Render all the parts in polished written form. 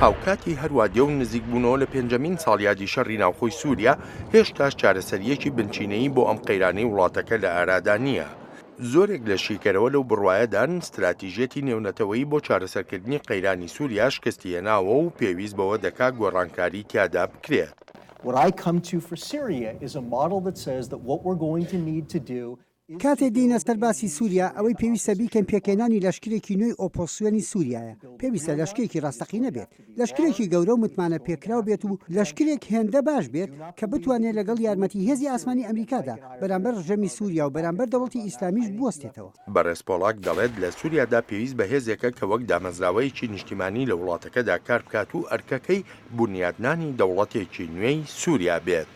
هاوکاتی هەروە دێو نزیک بوونەوە لە پێنجەمین ساڵیادی شەڕی ناوخۆی سووریا هێشتاش چارەسەریەکی بنچینەیی بۆ ئەم قەیرانەی وڵاتەکە لە ئارادا نییە. زۆرێک لە شیکەرەوە لەو بڕوایەدان استراتیژێتی نێونەتەوەیی بۆ چارەسەرکردنی قەیرانی سووریا شکستی هێناوە و پێویست بەوە دەکات گۆڕانکاری تیادا بکرێت. What I come to for Syria is a model that says that what we're going to need to do کاتێ دێینە سەرباسی سووریا ئەوەی پێویستە بیکەن پێکێنانی لەشکرێکی نوێی ئۆپۆسیۆنی سووریایە. پێویستە لەشکێکی ڕاستەقینە بێت، لەشکرێکی گەورە و متمانە پێکراو بێت و لەشکرێک هێندە باش بێت کە بتوانێت لەگەڵ یارمەتی هێزی ئاسمانی ئەمریکادا بەرامبەر ڕژەمی سووریا و بەرامبەر دەوڵەتی ئیسلامیش بوەستێتەوە. بەڕێز پۆڵاک دەڵێت لە سووریادا پێویست بە هێزێکە کە وەک دامەزراوەیەکی نیشتیمانی لە وڵاتەکەدا کار بکات و ئەرکەکەی بنیادنانی دەوڵەتێکی نوێی سووریا بێت.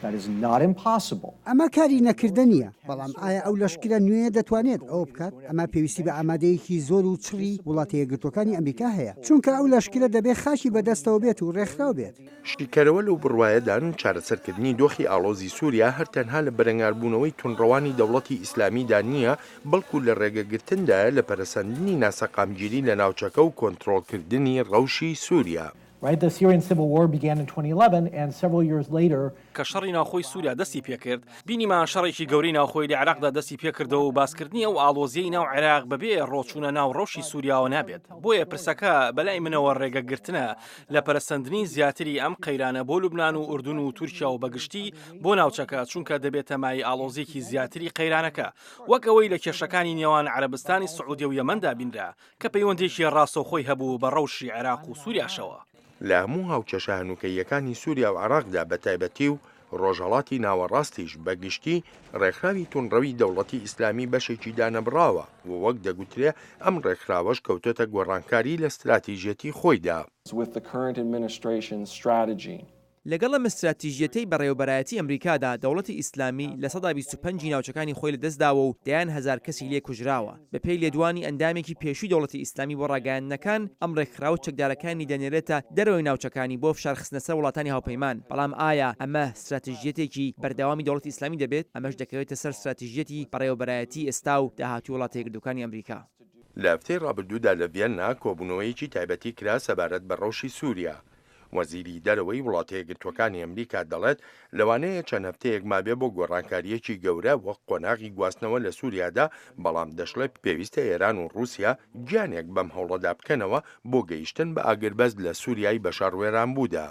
that is not impossible. ئەمە کاری نەکردە نییە، بەڵام ئایا ئەو لەشکرە نوێ دەتوانێت ئەوە بکات؟ ئەمە پێویستی بە ئامادەیەکی زۆر و چڕی وڵاتە یەکگرتوەکانی ئەمریکا هەیە، چونکە ئەو لەشکرە دەبێت خاکی بەدەستەوە بێت و ڕێکخراو بێت. شیکەرەوە لەو بڕوایەدان چارەسەرکردنی دۆخی ئاڵۆزی سووریا هەر تەنها لە بەرەنگاربوونەوەی تونڕەوانی دەوڵەتی ئیسلامیدا نییە، بەڵکو لە ڕێگەگرتندا لە پەرەسەندنی ناسەقامگیری لە ناوچەکە و کۆنتڕۆڵکردنی ڕەوشی سووریا. Right, the Syrian civil war began in 2011 and several years later کە شەڕی ناوخۆی سووریا دەستی پێکرد، بینیمان شەڕێکی گەورەی ناوخۆی لە عێراقدا دەستی پێکردەوە و باسکردنی ئەو ئاڵۆزیەی ناو عێراق بەبێ ڕۆچوونە ناو ڕەوشی سووریاوە نابێت. بۆیە پرسەکە بەلای منەوە ڕێگەگرتنە لە پەرەسەندنی زیاتری ئەم قەیرانە بۆ لوبنان و ئوردون و تورکیا و بەگشتی بۆ ناوچەکە، چونکە دەبێتە مای ئاڵۆزیەکی زیاتری قەیرانەکە، وەک ئەوەی لە کێشەکانی نێوان عەرەبستانی سعودی و یەمەندا بینرا کە پەیوەندێکی ڕاستەوخۆی هەبوو بە ڕەوشی عێراق و سووریاشەوە. لە هەموو هاوچەشە هەنووکەیەکانی سووریا و عێراقدا بەتایبەتی و ڕۆژهەڵاتی ناوەڕاستیش بەگشتی ڕێکخراوی تونڕەوی دەوڵەتی ئیسلامی بەشێکی دانەبراوە و وەک دەگوترێ ئەم ڕێکخراوەش کەوتۆتە گۆڕانکاری لە استراتیژیەتی خۆیدا. لەگەڵ ئەم استراتیژیەتەی بەڕێوەبەرایەتی ئەمریکادا دەوڵەتی ئیسلامی لە 125 ناوچەکانی خۆی لەدەستداوە و دەیان هەزار کەسی لێ کوژراوە. بەپێی لێدوانی ئەندامێکی پێشووی دەوڵەتی ئیسلامی بۆ ڕاگەیاندنەکان ئەم ڕێکخراوە چەکدارەکانی دەنێرێتە دەرەوەی ناوچەکانی بۆ فشارخستنە سەر وڵاتانی هاوپەیمان. بەڵام ئایا ئەمە استراتیژیەتێکی بەردەوامی دەوڵەتی ئیسلامی دەبێت؟ ئەمەش دەکەوێتە سەر استراتیژیەتی بەڕێوەبەرایەتی ئێستا و داهاتوو وڵاتە یەکگرتوەکانی ئەمریکا. لە هەفتەی ڕابردوودا لە ڤێننا کۆبوونەوەیەکی تایبەتی کرا سەبارەت بە ڕەوشی سووریا. وەزیری دەرەوەی وڵاتە یەکگرتوەکانی ئەمریکا دەڵێت لەوانەیە چەند هەفتەیەک مابێ بۆ گۆڕانکاریەکی گەورە وەک قۆناغی گواستنەوە لە سووریادا، بەڵام دەشڵێت پێویستە ئێران و رووسیا گیانێک بەم هەوڵەدا بکەنەوە بۆ گەیشتن بە ئاگربەز لە سووریای بەشەڕوێران بوودا.